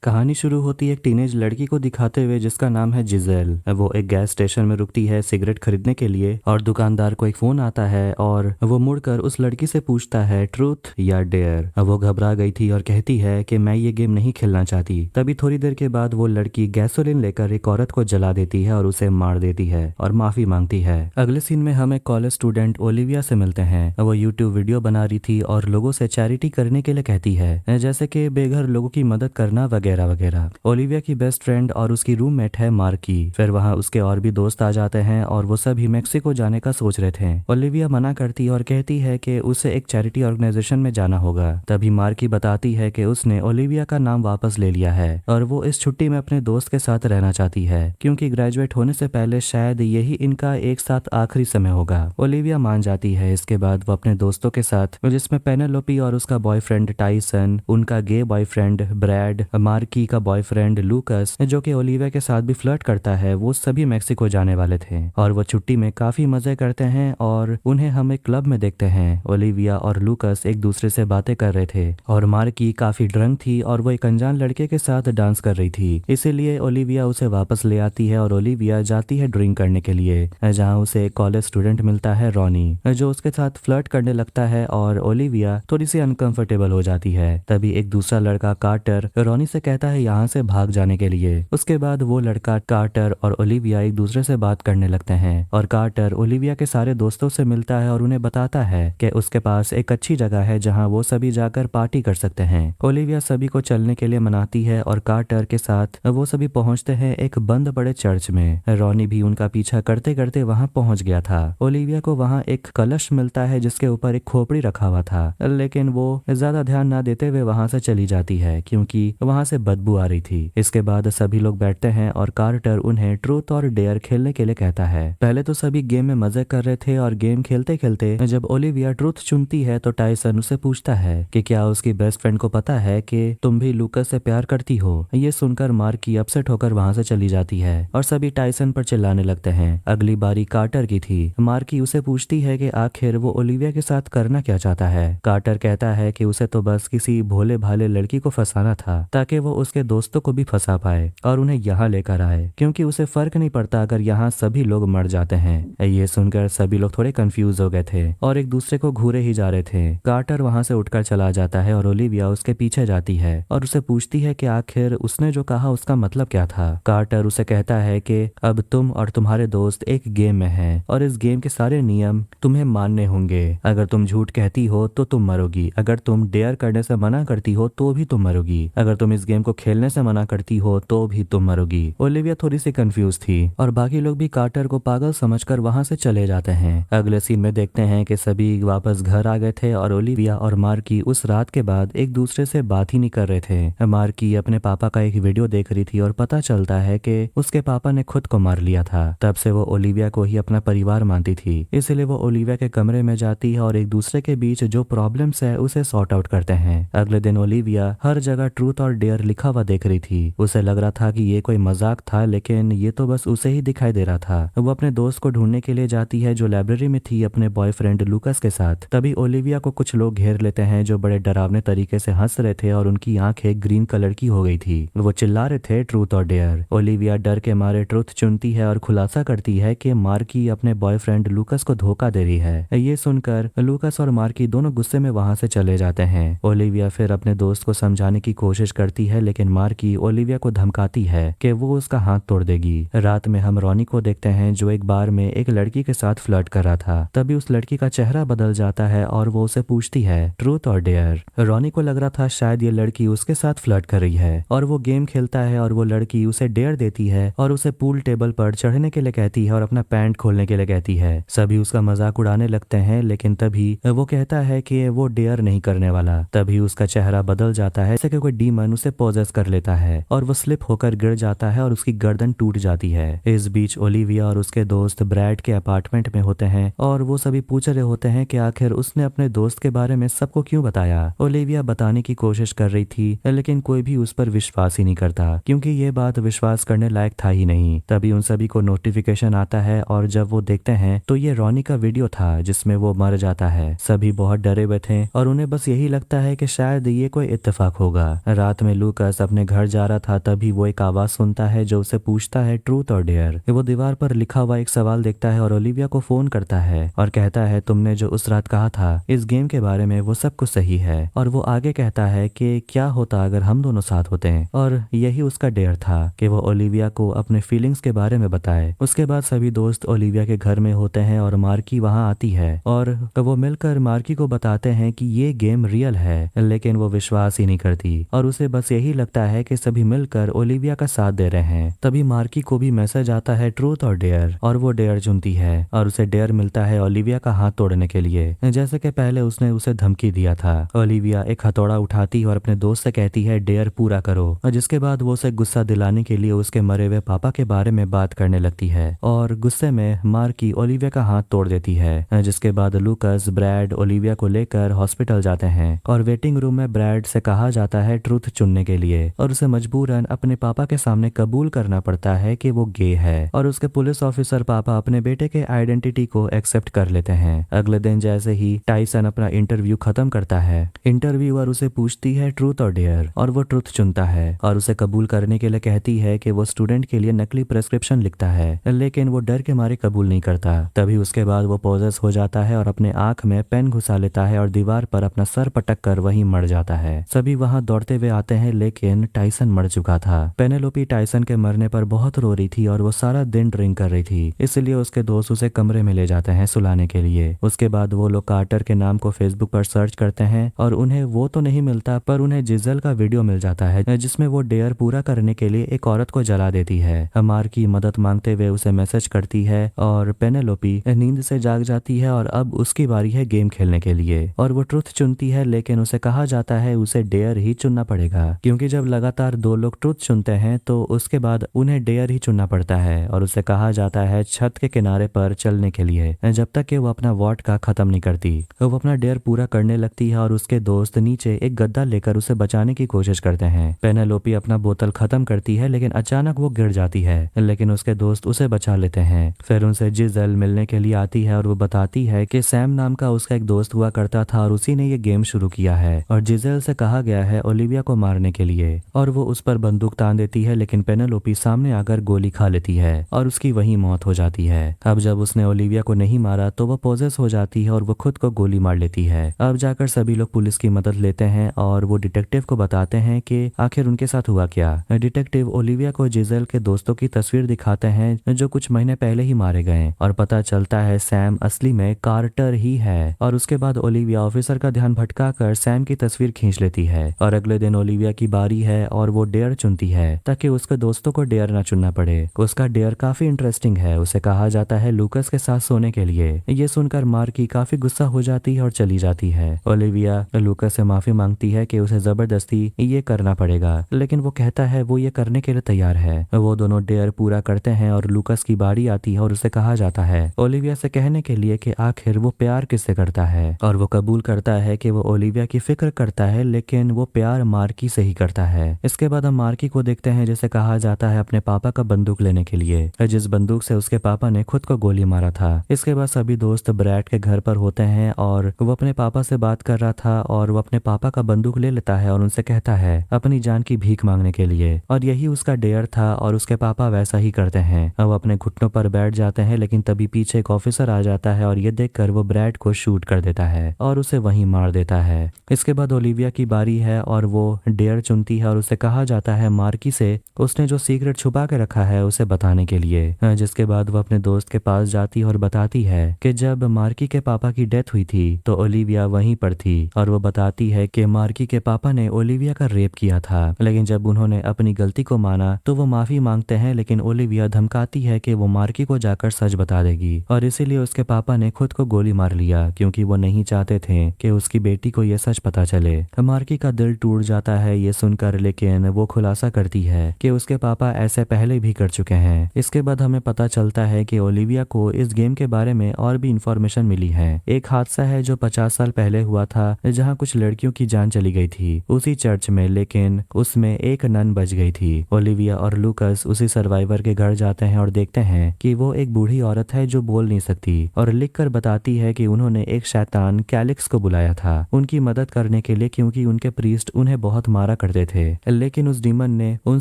कहानी शुरू होती है एक टीनेज लड़की को दिखाते हुए जिसका नाम है जिजेल। वो एक गैस स्टेशन में रुकती है सिगरेट खरीदने के लिए और दुकानदार को एक फोन आता है और वो मुड़कर उस लड़की से पूछता है ट्रूथ या डेयर। वो घबरा गई थी और कहती है कि मैं ये गेम नहीं खेलना चाहती। तभी थोड़ी देर के बाद वो लड़की गैसोलीन लेकर एक औरत को जला देती है और उसे मार देती है और माफी मांगती है। अगले सीन में हम एक कॉलेज स्टूडेंट ओलिविया से मिलते हैं। वो यूट्यूब वीडियो बना रही थी और लोगों से चैरिटी करने के लिए कहती है, जैसे कि बेघर लोगों की मदद करना वगैरह वगैरह। ओलिविया की बेस्ट फ्रेंड और उसकी रूममेट है मार्की। फिर वहाँ उसके और भी दोस्त आ जाते हैं और वो सभी मेक्सिको जाने का सोच रहे थे। ओलिविया मना करती और कहती है कि उसे एक चैरिटी ऑर्गेनाइजेशन में जाना होगा। तभी मार्की बताती है कि उसने ओलिविया का नाम वापस ले लिया है और वो इस छुट्टी में अपने दोस्त के साथ रहना चाहती है क्योंकि ग्रेजुएट होने से पहले शायद यही इनका एक साथ आखिरी समय होगा। ओलिविया मान जाती है। इसके बाद वो अपने दोस्तों के साथ, जिसमें पेनेलोपी और उसका बॉयफ्रेंड टाइसन, उनका गे बॉयफ्रेंड ब्रैड, मार्की का बॉयफ्रेंड लूकस जो कि ओलिविया के साथ भी फ्लर्ट करता है, वो सभी मेक्सिको जाने वाले थे और वो छुट्टी में काफी मजे करते हैं और उन्हें हम एक क्लब में देखते हैं। ओलिविया और लूकस एक दूसरे से बातें कर रहे थे और मार्की काफी ड्रंक थी और वो एक अनजान लड़के के साथ डांस कर रही थी। इसीलिए ओलिविया उसे वापस ले आती है और ओलिविया जाती है ड्रिंक करने के लिए, जहाँ उसे एक कॉलेज स्टूडेंट मिलता है रॉनी, जो उसके साथ फ्लर्ट करने लगता है और ओलिविया थोड़ी सी अनकंफर्टेबल हो जाती है। तभी एक दूसरा लड़का कार्टर रॉनी से कहता है यहाँ से भाग जाने के लिए। उसके बाद वो लड़का कार्टर और ओलिविया एक दूसरे से बात करने लगते हैं और कार्टर ओलिविया के सारे दोस्तों से मिलता है और उन्हें बताता है कि उसके पास एक अच्छी जगह है जहाँ वो सभी जाकर पार्टी कर सकते हैं। ओलिविया सभी को चलने के लिए मनाती है और कार्टर के साथ वो सभी पहुंचते हैं एक बंद पड़े चर्च में। रॉनी भी उनका पीछा करते करते वहां पहुंच गया था। ओलिविया को वहां एक कलश मिलता है जिसके ऊपर एक खोपड़ी रखा हुआ था, लेकिन वो ज्यादा ध्यान न देते हुए वहां से चली जाती है क्योंकि वहां से बदबू आ रही थी। इसके बाद सभी लोग बैठते हैं और कार्टर उन्हें ट्रूथ और डेयर खेलने के लिए कहता है। पहले तो सभी गेम में मजे कर रहे थे और गेम खेलते खेलते जब ओलिविया ट्रूथ चुनती है तो टाइसन उसे पूछता है कि क्या उसकी बेस्ट फ्रेंड को पता है कि तुम भी लूकस से प्यार करती हो। ये सुनकर मार्की अपसेट होकर वहां से चली जाती है और सभी टाइसन पर चिल्लाने लगते हैं। अगली बारी कार्टर की थी। मार्की उसे पूछती है कि आखिर वो ओलिविया के साथ करना क्या चाहता है। कार्टर कहता है कि उसे तो बस किसी भोले भाले लड़की को फंसाना था ताकि वो उसके दोस्तों को भी फंसा पाए और उन्हें यहाँ लेकर आए, क्योंकि उसे फर्क नहीं पड़ता अगर यहाँ सभी लोग मर जाते हैं। ये सुनकर सभी लोग थोड़े कंफ्यूज हो गए थे और एक दूसरे को घूरे ही जा रहे थे। कार्टर वहां से उठकर चला जाता है और ओलिविया उसके पीछे जाती है और उसे पूछती है कि आखिर उसने जो कहा उसका मतलब क्या था। कार्टर उसे कहता है कि अब तुम और तुम्हारे दोस्त एक गेम में हैं और इस गेम के सारे नियम तुम्हें मानने होंगे। अगर तुम झूठ कहती हो तो तुम मरोगी, अगर तुम डेयर करने से मना करती हो तो भी तुम मरोगी, अगर तुम इस गेम को खेलने से मना करती हो तो भी तुम मरोगी। ओलिविया थोड़ी सी कंफ्यूज थी और बाकी लोग भी कार्टर को पागल समझकर वहां से चले जाते हैं। अगले सीन में देखते हैं कि सभी वापस घर आ गए थे और ओलिविया और मार्की उस रात के बाद एक दूसरे से बात ही नहीं कर रहे थे। मार्की अपने पापा का एक वीडियो देख रही थी और पता चलता है कि उसके पापा ने खुद को मार लिया था। तब से वो ओलिविया को ही अपना परिवार मानती थी, इसलिए वो ओलिविया के कमरे में जाती है और एक दूसरे के बीच जो प्रॉब्लम्स है उसे सॉर्ट आउट करते हैं। अगले दिन ओलिविया हर जगह ट्रूथ और डेयर लिखा हुआ देख रही थी। उसे लग रहा था कि ये कोई मजाक था, लेकिन ये तो बस उसे ही दिखाई दे रहा था। वो अपने दोस्त को ढूंढने के लिए जाती है जो लाइब्रेरी में थी अपने बॉयफ्रेंड लूकस के साथ। तभी ओलिविया को कुछ लोग घेर लेते हैं जो बड़े डरावने तरीके से हंस रहे थे और उनकी आंखें ग्रीन कलर की हो गई थी। वो चिल्ला रहे थे ट्रूथ और डेयर। ओलिविया डर के मारे ट्रूथ चुनती है और खुलासा करती है कि मार्की अपने बॉयफ्रेंड लूकस को धोखा दे रही है। ये सुनकर लूकस और मार्की दोनों गुस्से में वहां से चले जाते हैं। ओलिविया फिर अपने दोस्त को समझाने की कोशिश करती है, लेकिन मार्की ओलिविया को धमकाती है कि वो उसका हाथ तोड़ देगी। रात में हम रॉनी को देखते हैं जो एक बार में एक लड़की के साथ फ्लर्ट कर रहा था। तभी उस लड़की का चेहरा बदल जाता है और वो उसे पूछती है ट्रूथ और डेयर। रॉनी को लग रहा था शायद ये लड़की उसके साथ फ्लर्ट कर रही है और वो गेम खेलता है और वो लड़की उसे डेयर देती है और उसे पूल टेबल पर चढ़ने के लिए कहती है और अपना पैंट खोलने के लिए कहती है। सभी उसका मजाक उड़ाने लगते हैं, लेकिन तभी वो कहता है कि वो डेयर नहीं करने वाला। तभी उसका चेहरा बदल जाता है, जैसे कि कोई डीमन उसे पोजेस कर लेता है और वो स्लिप होकर गिर जाता है और उसकी गर्दन टूट जाती है। इस बीच ओलिविया और उसके दोस्त ब्रैड के अपार्टमेंट में होते हैं और वो सभी पूछ रहे होते हैं कि आखिर उसने अपने दोस्त के बारे में सबको क्यों बताया। ओलिविया बताने की कोशिश कर रही थी, लेकिन कोई भी उस पर विश्वास ही नहीं करता क्योंकि ये बात विश्वास करने लायक था ही नहीं। तभी उन सभी को नोटिफिकेशन आता है और जब वो देखते हैं तो ये रॉनी का वीडियो था जिसमें वो मर जाता है। सभी बहुत डरे हुए थे और उन्हें बस यही लगता है कि शायद ये कोई इत्तेफाक होगा। रात में लूकास अपने घर जा रहा था तभी वो एक आवाज सुनता है जो उसे पूछता है ट्रूथ और डेयर। वो दीवार पर लिखा हुआ एक सवाल देखता है और ओलिविया को फोन करता है और कहता है तुमने जो उस रात कहा था इस गेम के बारे में वो सब कुछ सही है। और वो आगे कहता है कि क्या होता अगर हम दोनों साथ होते हैं, और यही उसका डेयर था कि वो ओलिविया को अपने फीलिंग्स के बारे में बताए। उसके बाद सभी दोस्त ओलिविया के घर में होते हैं और मार्की वहां आती है और वो मिलकर मार्की को बताते हैं कि ये गेम रियल है, लेकिन वो विश्वास ही नहीं करती और उसे बस यही लगता है कि सभी मिलकर ओलिविया का साथ दे रहे हैं। तभी मार्की को भी मैसेज आता है ट्रूथ और डेयर, और वो डेयर चुनती है और उसे डेयर मिलता है ओलिविया का हाथ तोड़ने के लिए, जैसे कि पहले उसने उसे धमकी दिया था। ओलिविया एक हथौड़ा उठाती है और अपने दोस्त से कहती है डेयर पूरा करो, और जिसके बाद वो उसे गुस्सा दिलाने के लिए उसके मरे हुए पापा के बारे में बात करने लगती है और गुस्से में मार्की ओलिविया का हाथ तोड़ देती है। जिसके बाद लूकास ब्रैड ओलिविया को लेकर हॉस्पिटल जाते हैं और वेटिंग रूम में ब्रैड से कहा जाता है ट्रूथ चुनने के लिए, और उसे मजबूरन अपने पापा के सामने कबूल करना पड़ता है कि वो गे है। और उसके पुलिस ऑफिसर पापा अपने बेटे के आइडेंटिटी को एक्सेप्ट कर लेते हैं। अगले दिन जैसे ही टाइसन अपना इंटरव्यू खत्म करता है, इंटरव्यूअर उसे पूछती है ट्रूथ और डेयर, और वो ट्रूथ चुनता है और उसे कबूल करने के लिए कहती है कि वो स्टूडेंट के लिए नकली प्रेस्क्रिप्शन लिखता है, लेकिन वो डर के मारे कबूल नहीं करता। तभी उसके बाद वो पॉजेस हो जाता है और अपने आंख में पेन घुसा लेता है और दीवार पर अपना सर पटक कर वहीं मर जाता है। सभी वहां दौड़ते हुए आते हैं, लेकिन टाइसन मर चुका था। पेनेलोपी टाइसन के मरने पर बहुत रो रही थी और वो सारा दिन ड्रिंक कर रही थी, इसलिए उसके दोस्त उसे कमरे में ले जाते हैं सुलाने के लिए। उसके बाद वो लोग कार्टर के नाम को फेसबुक पर सर्च करते हैं और उन्हें वो तो नहीं मिलता, पर उन्हें जिजेल का वीडियो मिल जाता है जिसमें वो डेयर पूरा करने के लिए एक औरत को जला देती है। मार्की मदद मांगते हुए उसे मैसेज करती है और पेनेलोपी नींद से जाग जाती है और अब उसकी बारी है गेम खेलने के लिए, और वो ट्रुथ चुनती है, लेकिन उसे कहा जाता है उसे डेयर ही चुनना पड़ेगा, क्योंकि जब लगातार दो लोग ट्रुथ चुनते हैं तो उसके बाद उन्हें डेयर ही चुनना पड़ता है। और उसे कहा जाता है छत के किनारे पर चलने के लिए जब तक कि वो अपना वॉट का खत्म नहीं करती। वो अपना डेयर पूरा करने लगती है और उसके दोस्त नीचे एक गद्दा लेकर उसे बचाने की कोशिश करते हैं। पेनेलोपी अपना बोतल खत्म करती है, लेकिन अचानक वो गिर जाती है, लेकिन उसके दोस्त उसे बचा लेते हैं। फिर उनसे जिजेल मिलने के लिए आती है और वो बताती है कि सैम नाम का उसका एक दोस्त हुआ करता था और उसी ने ये गेम शुरू किया है, और जिजेल से कहा गया है ओलिविया को मारने के लिए, और वो उस पर बंदूक तान देती है, लेकिन पेनेलोपी सामने आकर गोली खा लेती है और उसकी वहीं मौत हो जाती है। अब जब उसने ओलिविया को नहीं मारा तो वो पोजेस हो जाती है और वो खुद को गोली मार लेती है। अब जाकर सभी लोग पुलिस की मदद लेते हैं और वो डिटेक्टिव को बताते हैं कि आखिर उनके साथ हुआ क्या। डिटेक्टिव ओलिविया को जिजेल के दोस्तों की तस्वीर दिखाते हैं जो कुछ महीने पहले ही मारे गए, और पता चलता है सैम असली में कार्टर ही है। और उसके बाद ओलिविया ऑफिसर का ध्यान भटकाकर सैम की तस्वीर खींच लेती है, और अगले दिन ओलिविया की बारी है और वो डेयर चुनती है ताकि उसके दोस्तों को डेयर ना चुनना पड़े। उसका डेयर काफी इंटरेस्टिंग है, उसे कहा जाता है लूकास के साथ सोने के लिए। ये सुनकर मार्की काफी गुस्सा हो जाती है और चली जाती है। ओलिविया लूकास से माफी मांगती है कि उसे जबरदस्ती ये करना पड़ेगा, लेकिन वो कहता है वो ये करने के लिए तैयार है। वो दोनों डेयर पूरा करते हैं और लूकास की बारी आती है और उसे कहा जाता है ओलिविया से कहने के लिए कि आखिर वो प्यार किससे करता है, और वो कबूल करता है कि वो ओलिविया की फिक्र करता है, लेकिन वो प्यार मार्की से ही करता है। इसके बाद हम मार्की को देखते हैं जिसे कहा जाता है अपने पापा का बंदूक लेने के लिए, जिस बंदूक से उसके पापा ने खुद को गोली मारा था। इसके बाद सभी दोस्त ब्रैड के घर पर होते हैं और वो अपने पापा से बात कर रहा था, और वो अपने पापा का बंदूक ले लेता है और उनसे कहता है अपनी जान की भीख मांगने के लिए, और यही उसका डेयर था और उसके पापा वैसा ही करते हैं। वो अपने घुटनों पर बैठ जाते हैं, लेकिन तभी पीछे एक ऑफिसर आ जाता है और ये देखकर वो ब्रैड को शूट कर देता है और उसे वहीं मार देता है। इसके बाद ओलिविया की बारी है और वो डेयर चुनती है और उसे कहा जाता है मार्की से उसने जो सीक्रेट छुपा के रखा है उसे बताने के लिए, जिसके बाद वो अपने दोस्त के पास जाती है और बताती है कि जब मार्की के पापा की डेथ हुई थी तो ओलिविया वहीं पर थी, और वो बताती है कि मार्की के पापा ने ओलिविया का रेप किया था, लेकिन जब उन्होंने अपनी गलती को माना तो वो माफी मांगते हैं, लेकिन ओलिविया धमकाती है कि वो मार्की को जाकर सच बता देगी, और इसीलिए उसके पापा ने खुद को गोली मार लिया क्योंकि वो नहीं चाहते थे कि उसकी बेटी को ये सच पता चले। मार्की का दिल टूट जाता है ये सुनकर, लेकिन वो खुलासा करती है कि उसके पापा ऐसे पहले भी कर चुके हैं। इसके बाद हमें पता चलता है कि ओलिविया को इस गेम के बारे में और भी इंफॉर्मेशन मिली है। एक हादसा है जो 50 साल पहले हुआ था जहाँ कुछ लड़कियों की जान चली गई थी उसी चर्च में, लेकिन उसमें एक नन बच गई थी। ओलिविया और लूकास उसी सर्वाइवर के घर जाते हैं और देखते हैं कि वो एक बूढ़ी औरत है जो बोल नहीं सकती, और लिखकर बताती है कि उन्होंने एक शैतान कैलिक्स को बुलाया था उनकी मदद करने के लिए, क्योंकि उनके प्रीस्ट उन्हें बहुत मारा करते थे, लेकिन उस डीमन ने उन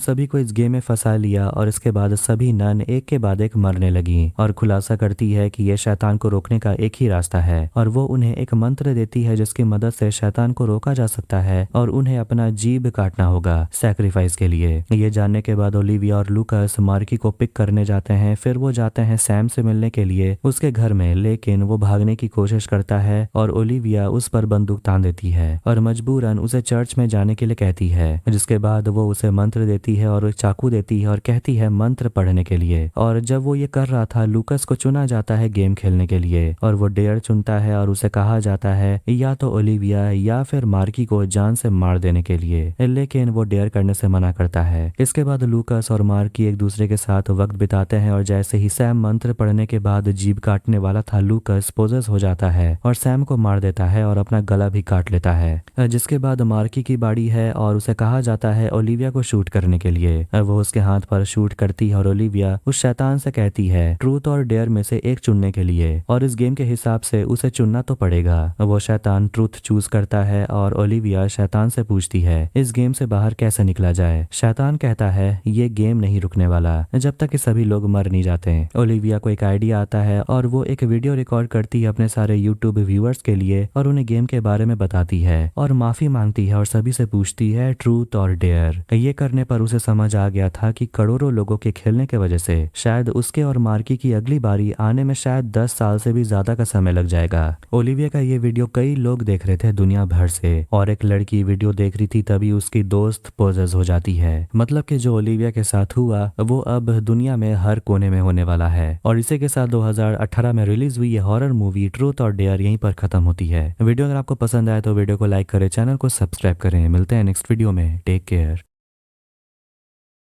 सभी को इस गेम में फंसा लिया और इसके बाद सभी नन एक के बाद एक मरने लगी और खुलासा करती है कि यह शैतान को रोकने का एक ही रास्ता है और वो उन्हें एक मंत्र देती है जिसकी मदद से शैतान को रोका जा सकता है और उन्हें अपना जीभ काटना होगा सैक्रिफाइस के लिए। ये जानने के बाद ओलिविया और लूकास मार्की को पिक करने जाते हैं। फिर वो जाते हैं सैम से मिलने के लिए उसके घर में, लेकिन वो भागने की कोशिश करता है और ओलिविया उस पर बंदूक तान देती है और मजबूरन उसे चर्च में जाने के लिए कहती है, जिसके बाद वो उसे मंत्र देती है और एक चाकू देती है और कहती है मंत्र पढ़ने के लिए। और जब वो ये कर रहा था, लूकास को चुना जाता है गेम खेलने के लिए और वो डेयर चुनता है और उसे कहा जाता है या तो ओलिविया या फिर मार्की को जान से मार देने के लिए, लेकिन वो डेयर करने से मना करता है। इसके बाद लूकास और मार्की एक दूसरे के साथ वक्त बिताते हैं और जैसे ही सैम मंत्र पढ़ने के बाद जीभ काटने वाला था, लूकास पोजेस हो जाता है और सैम को मार देता है और अपना गला भी काट लेता है। जिसके बाद मार्की की बारी है और उसे कहा जाता है ओलिविया को शूट करने के लिए। वो उसके हाथ पर शूट करती है और ओलिविया उस शैतान से कहती है ट्रूथ और डेयर में से एक चुनने के लिए, और इस गेम के हिसाब से उसे चुनना तो पड़ेगा। वो शैतान ट्रूथ चूज करता है और ओलिविया शैतान से पूछती है इस गेम से बाहर कैसे निकला जाए। शैतान कहता है ये गेम नहीं रुकने वाला जब तक कि सभी लोग मर नहीं जाते। ओलिविया को एक आइडिया आता है और वो एक वीडियो रिकॉर्ड करती है अपने सारे यूट्यूब व्यूअर्स के लिए और उन्हें गेम के बारे में बताती है और माफी मांगती है और सभी से पूछती है ट्रूथ और डेयर। ये करने पर उसे समझ आ गया था कि करोड़ों लोगों के खेलने की वजह से शायद उसके और मार्की की अगली बारी आने में शायद 10 साल से भी ज्यादा का समय लग जाएगा। ओलिविया का ये वीडियो कई लोग देख रहे थे दुनिया भर से, और एक लड़की वीडियो देख रही थी तभी उसकी दोस्त पोजेस हो जाती है। मतलब कि जो ओलिविया के साथ हुआ वो अब दुनिया में हर कोने में होने वाला है। और इसी के साथ 2018 में रिलीज हुई ये हॉरर मूवी ट्रूथ और डेयर यहीं पर खत्म होती है। वीडियो अगर आपको पसंद आए तो वीडियो को लाइक करें, चैनल को सब्सक्राइब करें। मिलते हैं नेक्स्ट वीडियो में। Take care.